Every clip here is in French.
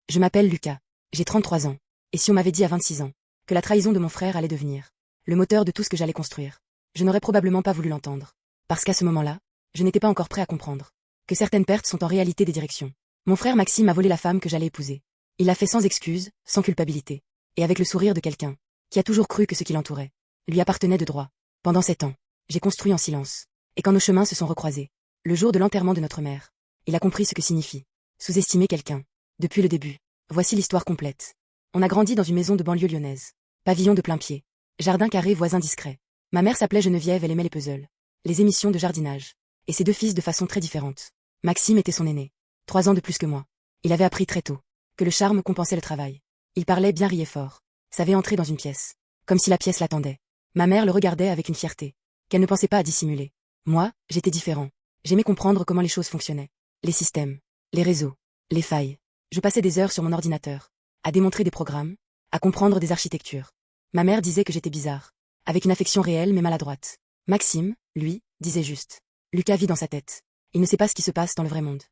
Je m'appelle Lucas. J'ai 33 ans. Et si on m'avait dit à 26 ans que la trahison de mon frère allait devenir le moteur de tout ce que j'allais construire, je n'aurais probablement pas voulu l'entendre. Parce qu'à ce moment-là, je n'étais pas encore prêt à comprendre que certaines pertes sont en réalité des directions. Mon frère Maxime a volé la femme que j'allais épouser. Il l'a fait sans excuse, sans culpabilité, et avec le sourire de quelqu'un qui a toujours cru que ce qui l'entourait lui appartenait de droit. Pendant 7 ans, j'ai construit en silence. Et quand nos chemins se sont recroisés, le jour de l'enterrement de notre mère, il a compris ce que signifie sous-estimer quelqu'un. Depuis le début, voici l'histoire complète. On a grandi dans une maison de banlieue lyonnaise. Pavillon de plain-pied. Jardin carré voisin discret. Ma mère s'appelait Geneviève, elle aimait les puzzles, les émissions de jardinage, et ses 2 fils de façon très différente. Maxime était son aîné. 3 ans de plus que moi. Il avait appris très tôt que le charme compensait le travail. Il parlait bien, riait fort, savait entrer dans une pièce, comme si la pièce l'attendait. Ma mère le regardait avec une fierté qu'elle ne pensait pas à dissimuler. Moi, j'étais différent. J'aimais comprendre comment les choses fonctionnaient. Les systèmes, les réseaux, les failles. Je passais des heures sur mon ordinateur, à démontrer des programmes, à comprendre des architectures. Ma mère disait que j'étais bizarre, avec une affection réelle mais maladroite. Maxime, lui, disait juste: Lucas vit dans sa tête. Il ne sait pas ce qui se passe dans le vrai monde.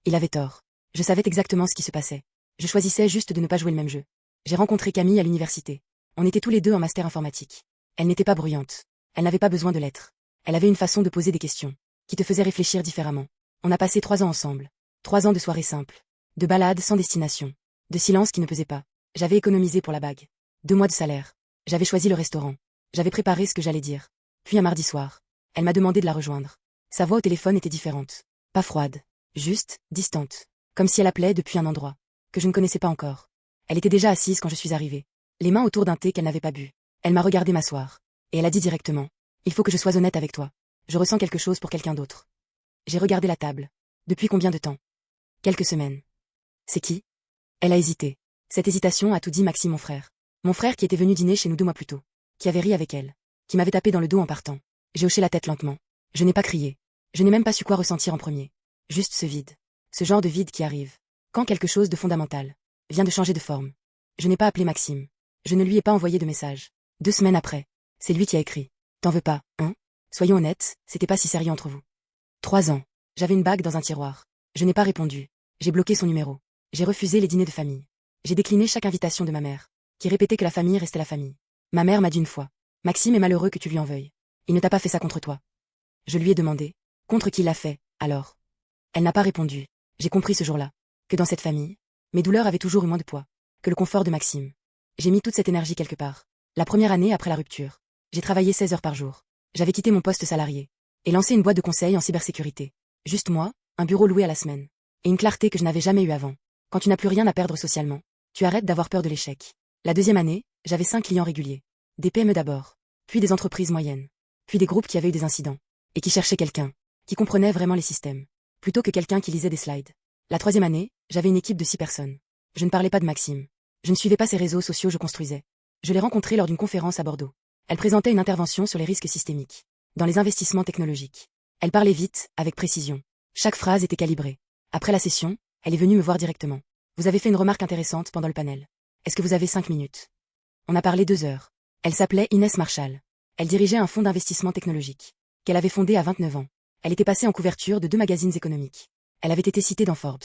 Il avait tort. Je savais exactement ce qui se passait. Je choisissais juste de ne pas jouer le même jeu. J'ai rencontré Camille à l'université. On était tous les deux en master informatique. Elle n'était pas bruyante. Elle n'avait pas besoin de l'être. Elle avait une façon de poser des questions qui te faisait réfléchir différemment. On a passé 3 ans ensemble. 3 ans de soirées simples, de balades sans destination, de silence qui ne pesait pas. J'avais économisé pour la bague. 2 mois de salaire. J'avais choisi le restaurant. J'avais préparé ce que j'allais dire. Puis un mardi soir, elle m'a demandé de la rejoindre. Sa voix au téléphone était différente. Pas froide. Juste, distante. Comme si elle appelait depuis un endroit que je ne connaissais pas encore. Elle était déjà assise quand je suis arrivée, les mains autour d'un thé qu'elle n'avait pas bu. Elle m'a regardé m'asseoir. Et elle a dit directement: Il faut que je sois honnête avec toi. Je ressens quelque chose pour quelqu'un d'autre. J'ai regardé la table. Depuis combien de temps? Quelques semaines. C'est qui? Elle a hésité. Cette hésitation a tout dit. Maxime, mon frère. Mon frère qui était venu dîner chez nous 2 mois plus tôt. Qui avait ri avec elle. Qui m'avait tapé dans le dos en partant. J'ai hoché la tête lentement. Je n'ai pas crié. Je n'ai même pas su quoi ressentir en premier. Juste ce vide. Ce genre de vide qui arrive quand quelque chose de fondamental vient de changer de forme. Je n'ai pas appelé Maxime. Je ne lui ai pas envoyé de message. 2 semaines après, c'est lui qui a écrit: T'en veux pas, hein? Soyons honnêtes, c'était pas si sérieux entre vous. 3 ans. J'avais une bague dans un tiroir. Je n'ai pas répondu. J'ai bloqué son numéro. J'ai refusé les dîners de famille. J'ai décliné chaque invitation de ma mère, qui répétait que la famille restait la famille. Ma mère m'a dit une fois: Maxime est malheureux que tu lui en veuilles. Il ne t'a pas fait ça contre toi. Je lui ai demandé: Contre qui il l'a fait, alors? Elle n'a pas répondu. J'ai compris ce jour-là que dans cette famille, mes douleurs avaient toujours eu moins de poids que le confort de Maxime. J'ai mis toute cette énergie quelque part. La première année après la rupture, j'ai travaillé 16 heures par jour. J'avais quitté mon poste salarié et lancé une boîte de conseil en cybersécurité. Juste moi, un bureau loué à la semaine, et une clarté que je n'avais jamais eue avant. Quand tu n'as plus rien à perdre socialement, tu arrêtes d'avoir peur de l'échec. La deuxième année, j'avais 5 clients réguliers. Des PME d'abord, puis des entreprises moyennes, puis des groupes qui avaient eu des incidents, et qui cherchaient quelqu'un qui comprenait vraiment les systèmes, plutôt que quelqu'un qui lisait des slides. La 3e année, j'avais une équipe de 6 personnes. Je ne parlais pas de Maxime. Je ne suivais pas ses réseaux sociaux, je construisais. Je l'ai rencontrée lors d'une conférence à Bordeaux. Elle présentait une intervention sur les risques systémiques dans les investissements technologiques. Elle parlait vite, avec précision. Chaque phrase était calibrée. Après la session, elle est venue me voir directement. Vous avez fait une remarque intéressante pendant le panel. Est-ce que vous avez 5 minutes? On a parlé 2 heures. Elle s'appelait Inès Marshall. Elle dirigeait un fonds d'investissement technologique qu'elle avait fondé à 29 ans. Elle était passée en couverture de 2 magazines économiques. Elle avait été citée dans Forbes.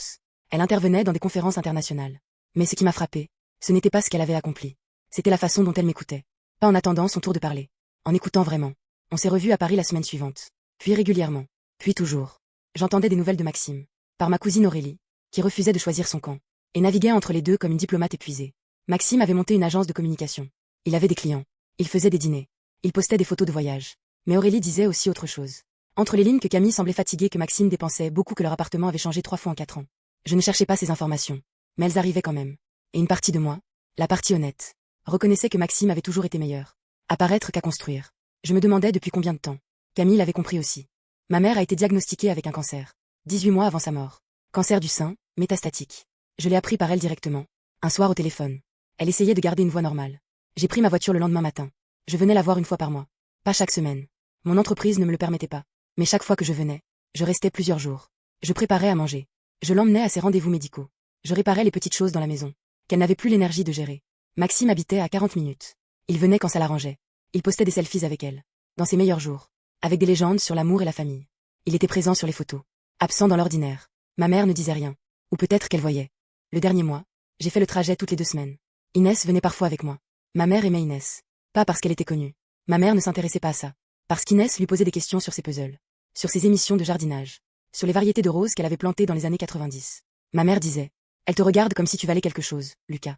Elle intervenait dans des conférences internationales. Mais ce qui m'a frappé, ce n'était pas ce qu'elle avait accompli. C'était la façon dont elle m'écoutait. Pas en attendant son tour de parler. En écoutant vraiment. On s'est revus à Paris la semaine suivante. Puis régulièrement. Puis toujours. J'entendais des nouvelles de Maxime. Par ma cousine Aurélie, qui refusait de choisir son camp. Et naviguait entre les deux comme une diplomate épuisée. Maxime avait monté une agence de communication. Il avait des clients. Il faisait des dîners. Il postait des photos de voyage. Mais Aurélie disait aussi autre chose. Entre les lignes, que Camille semblait fatiguée, que Maxime dépensait beaucoup, que leur appartement avait changé 3 fois en 4 ans. Je ne cherchais pas ces informations. Mais elles arrivaient quand même. Et une partie de moi, la partie honnête, reconnaissait que Maxime avait toujours été meilleur à paraître qu'à construire. Je me demandais depuis combien de temps. Camille l'avait compris aussi. Ma mère a été diagnostiquée avec un cancer. 18 mois avant sa mort. Cancer du sein, métastatique. Je l'ai appris par elle directement. Un soir au téléphone. Elle essayait de garder une voix normale. J'ai pris ma voiture le lendemain matin. Je venais la voir 1 fois par mois. Pas chaque semaine. Mon entreprise ne me le permettait pas. Mais chaque fois que je venais, je restais plusieurs jours. Je préparais à manger. Je l'emmenais à ses rendez-vous médicaux. Je réparais les petites choses dans la maison qu'elle n'avait plus l'énergie de gérer. Maxime habitait à 40 minutes. Il venait quand ça l'arrangeait. Il postait des selfies avec elle. Dans ses meilleurs jours. Avec des légendes sur l'amour et la famille. Il était présent sur les photos. Absent dans l'ordinaire. Ma mère ne disait rien. Ou peut-être qu'elle voyait. Le dernier mois, J'ai fait le trajet toutes les 2 semaines. Inès venait parfois avec moi. Ma mère aimait Inès. Pas parce qu'elle était connue. Ma mère ne s'intéressait pas à ça. Parce qu'Inès lui posait des questions sur ses puzzles. Sur ses émissions de jardinage. Sur les variétés de roses qu'elle avait plantées dans les années 90. Ma mère disait: elle te regarde comme si tu valais quelque chose, Lucas.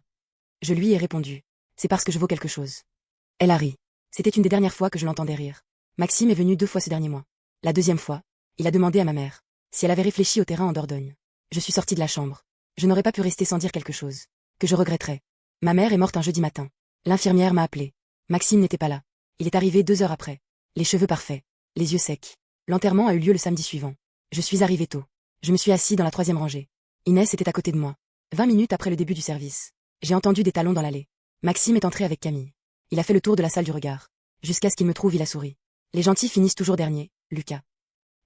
Je lui ai répondu: c'est parce que je vaux quelque chose. Elle a ri. C'était une des dernières fois que je l'entendais rire. Maxime est venu 2 fois ce dernier mois. La 2e fois, il a demandé à ma mère si elle avait réfléchi au terrain en Dordogne. Je suis sortie de la chambre. Je n'aurais pas pu rester sans dire quelque chose. Que je regretterais. Ma mère est morte un jeudi matin. L'infirmière m'a appelé. Maxime n'était pas là. Il est arrivé 2 heures après. Les cheveux parfaits. Les yeux secs. L'enterrement a eu lieu le samedi suivant. Je suis arrivé tôt. Je me suis assis dans la 3e rangée. Inès était à côté de moi. 20 minutes après le début du service. J'ai entendu des talons dans l'allée. Maxime est entré avec Camille. Il a fait le tour de la salle du regard. Jusqu'à ce qu'il me trouve, il a souri. Les gentils finissent toujours dernier, Lucas.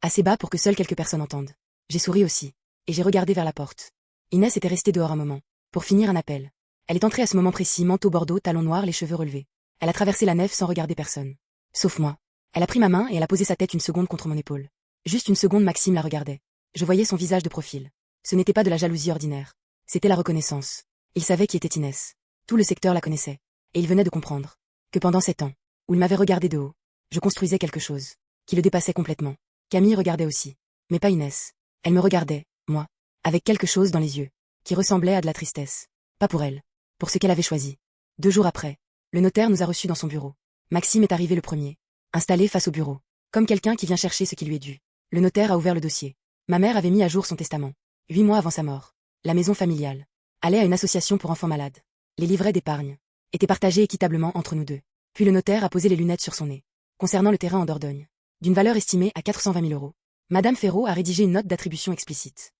Assez bas pour que seules quelques personnes entendent. J'ai souri aussi. Et j'ai regardé vers la porte. Inès était restée dehors un moment. Pour finir un appel. Elle est entrée à ce moment précis, manteau bordeaux, talons noirs, les cheveux relevés. Elle a traversé la nef sans regarder personne. Sauf moi. Elle a pris ma main et elle a posé sa tête une seconde contre mon épaule. Juste une seconde, Maxime la regardait. Je voyais son visage de profil. Ce n'était pas de la jalousie ordinaire. C'était la reconnaissance. Il savait qui était Inès. Tout le secteur la connaissait. Et il venait de comprendre que pendant 7 ans, où il m'avait regardé de haut, je construisais quelque chose qui le dépassait complètement. Camille regardait aussi. Mais pas Inès. Elle me regardait, moi, avec quelque chose dans les yeux, qui ressemblait à de la tristesse. Pas pour elle. Pour ce qu'elle avait choisi. 2 jours après, le notaire nous a reçus dans son bureau. Maxime est arrivé le premier. Installé face au bureau. Comme quelqu'un qui vient chercher ce qui lui est dû. Le notaire a ouvert le dossier. Ma mère avait mis à jour son testament. 8 mois avant sa mort. La maison familiale allait à une association pour enfants malades. Les livrets d'épargne étaient partagés équitablement entre nous deux. Puis le notaire a posé les lunettes sur son nez. Concernant le terrain en Dordogne, d'une valeur estimée à 420 000 €, Madame Ferraud a rédigé une note d'attribution explicite.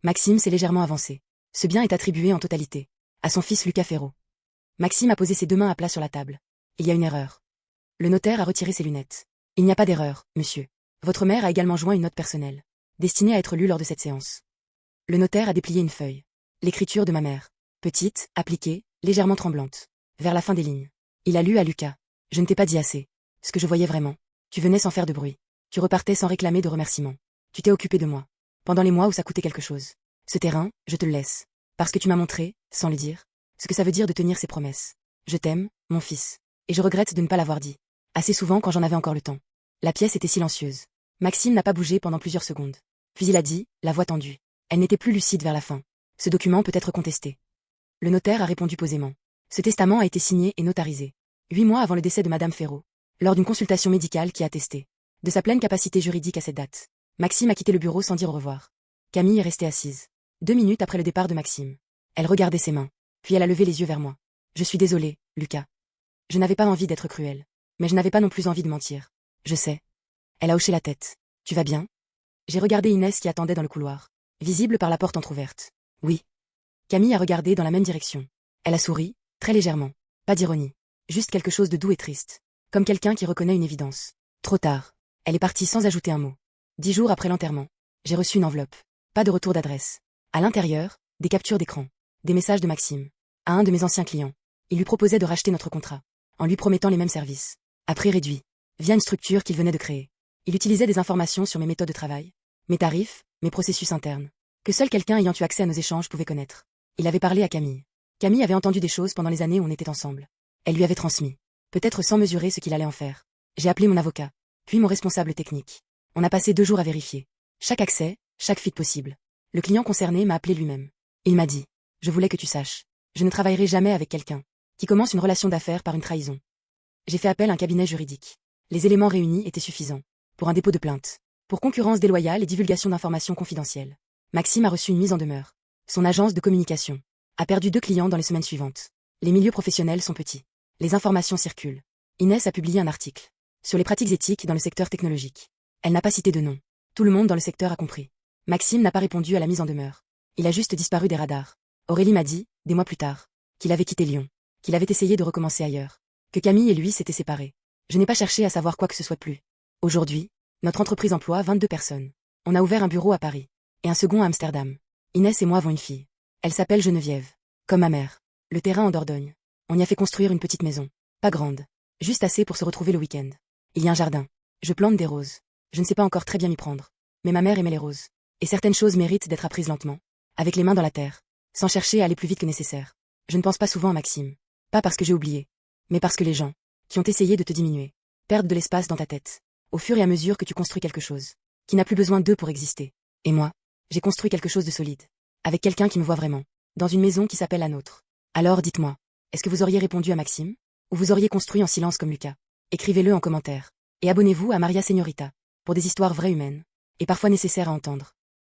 Maxime s'est légèrement avancé. Ce bien est attribué en totalité à son fils Lucas Ferraud. Maxime a posé ses 2 mains à plat sur la table. Il y a une erreur. Le notaire a retiré ses lunettes. Il n'y a pas d'erreur, monsieur. Votre mère a également joint une note personnelle, destinée à être lue lors de cette séance. Le notaire a déplié une feuille. L'écriture de ma mère. Petite, appliquée, légèrement tremblante. Vers la fin des lignes. Il a lu à Lucas. Je ne t'ai pas dit assez. Ce que je voyais vraiment. Tu venais sans faire de bruit. Tu repartais sans réclamer de remerciements. Tu t'es occupé de moi. Pendant les mois où ça coûtait quelque chose. Ce terrain, je te le laisse. Parce que tu m'as montré, sans le dire, ce que ça veut dire de tenir ses promesses. Je t'aime, mon fils. Et je regrette de ne pas l'avoir dit. Assez souvent quand j'en avais encore le temps. La pièce était silencieuse. Maxime n'a pas bougé pendant plusieurs secondes. Puis il a dit, la voix tendue. Elle n'était plus lucide vers la fin. Ce document peut être contesté. Le notaire a répondu posément. Ce testament a été signé et notarisé 8 mois avant le décès de Madame Ferraud, lors d'une consultation médicale qui a attesté de sa pleine capacité juridique à cette date. Maxime a quitté le bureau sans dire au revoir. Camille est restée assise. 2 minutes après le départ de Maxime. Elle regardait ses mains. Puis elle a levé les yeux vers moi. Je suis désolée, Lucas. Je n'avais pas envie d'être cruelle. Mais je n'avais pas non plus envie de mentir. Je sais. Elle a hoché la tête. Tu vas bien? J'ai regardé Inès qui attendait dans le couloir, visible par la porte entr'ouverte. Oui. Camille a regardé dans la même direction. Elle a souri, très légèrement. Pas d'ironie. Juste quelque chose de doux et triste. Comme quelqu'un qui reconnaît une évidence. Trop tard. Elle est partie sans ajouter un mot. 10 jours après l'enterrement. J'ai reçu une enveloppe. Pas de retour d'adresse. À l'intérieur, des captures d'écran. Des messages de Maxime. À un de mes anciens clients. Il lui proposait de racheter notre contrat. En lui promettant les mêmes services. À prix réduit. Via une structure qu'il venait de créer. Il utilisait des informations sur mes méthodes de travail. Mes tarifs, mes processus internes. Que seul quelqu'un ayant eu accès à nos échanges pouvait connaître. Il avait parlé à Camille. Camille avait entendu des choses pendant les années où on était ensemble. Elle lui avait transmis. Peut-être sans mesurer ce qu'il allait en faire. J'ai appelé mon avocat. Puis mon responsable technique. On a passé 2 jours à vérifier. Chaque accès, chaque fuite possible. Le client concerné m'a appelé lui-même. Il m'a dit. Je voulais que tu saches. Je ne travaillerai jamais avec quelqu'un qui commence une relation d'affaires par une trahison. J'ai fait appel à un cabinet juridique. Les éléments réunis étaient suffisants. Pour un dépôt de plainte. Pour concurrence déloyale et divulgation d'informations confidentielles. Maxime a reçu une mise en demeure. Son agence de communication a perdu 2 clients dans les semaines suivantes. Les milieux professionnels sont petits. Les informations circulent. Inès a publié un article sur les pratiques éthiques dans le secteur technologique. Elle n'a pas cité de nom. Tout le monde dans le secteur a compris. Maxime n'a pas répondu à la mise en demeure. Il a juste disparu des radars. Aurélie m'a dit, des mois plus tard, qu'il avait quitté Lyon, qu'il avait essayé de recommencer ailleurs, que Camille et lui s'étaient séparés. Je n'ai pas cherché à savoir quoi que ce soit de plus. Aujourd'hui, notre entreprise emploie 22 personnes. On a ouvert un bureau à Paris et un second à Amsterdam. Inès et moi avons une fille. Elle s'appelle Geneviève. Comme ma mère. Le terrain en Dordogne. On y a fait construire une petite maison. Pas grande. Juste assez pour se retrouver le week-end. Il y a un jardin. Je plante des roses. Je ne sais pas encore très bien m'y prendre. Mais ma mère aimait les roses. Et certaines choses méritent d'être apprises lentement. Avec les mains dans la terre. sans chercher à aller plus vite que nécessaire. Je ne pense pas souvent à Maxime. Pas parce que j'ai oublié, mais parce que les gens, qui ont essayé de te diminuer, perdent de l'espace dans ta tête, au fur et à mesure que tu construis quelque chose, qui n'a plus besoin d'eux pour exister. Et moi, j'ai construit quelque chose de solide, avec quelqu'un qui me voit vraiment, dans une maison qui s'appelle la nôtre. Alors dites-moi, est-ce que vous auriez répondu à Maxime? Ou vous auriez construit en silence comme Lucas? Écrivez-le en commentaire. Et abonnez-vous à Maria Señorita, pour des histoires vraies humaines, et parfois nécessaires à entendre.